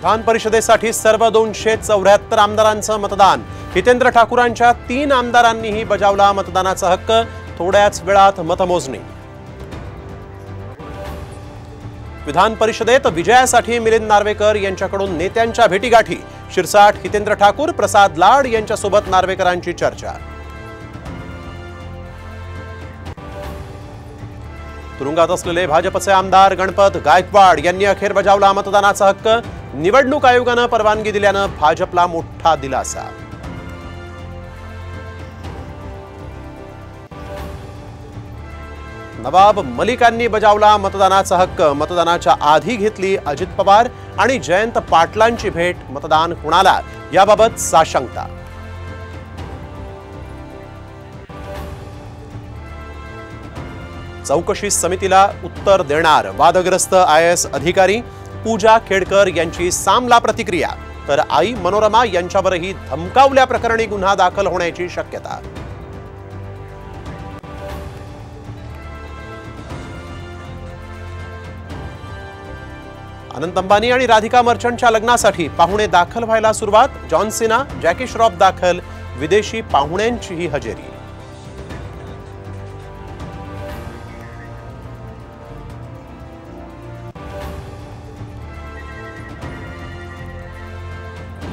विधान परिषदेसाठी सर्व 274 आमदारांचं मतदान। हितेंद्र ठाकूरांच्या 3 आमदारांनीही बजावला मतदानाचा हक्क। थोड्याच वेळात मतमोजणी। विधान परिषदेत विजयासाठी मिलिंद नार्वेकर यांच्याकडून नेत्यांच्या भेटीगाठी। शिरसाट, हितेंद्र ठाकूर, प्रसाद लाड यांच्यासोबत नार्वेकरांची चर्चा। तुरुंगात असलेले भाजपचे आमदार गणपत गायकवाड यांनी अखेर बजावला मतदानाचा हक्क। निवडणूक आयोगाने परवानगी दिल्याने भाजपला मोठा दिलासा। नवाब मलिकांनी बजावला मतदानाचा हक्क। मतदानाच्या आधी घेतली अजित पवार आणि जयंत पाटलांची भेट। मतदान कुणाला याबाबत साशंकता। चौकशी समितीला उत्तर देणार वादग्रस्त IAS अधिकारी। पूजा खेडकर यांची सामला प्रतिक्रिया। तर आई मनोरमा यांच्यावरही धमकावल्या प्रकरणी गुन्हा दाखल होण्याची शक्यता। अनंत अंबानी आणि राधिका मर्चंटच्या लग्नासाठी पाहुणे दाखल व्हायला सुरुवात। जॉन सिना, जॅकी श्रॉफ दाखल। विदेशी पाहुण्यांचीही हजेरी।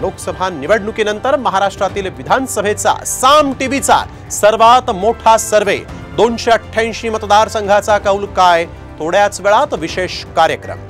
लोकसभा निवडणुकीनंतर महाराष्ट्रातील विधानसभेचा साम टीव्हीचा सर्वात मोठा सर्वे। 288 मतदारसंघाचा कौल काय? थोड्याच वेळात विशेष कार्यक्रम।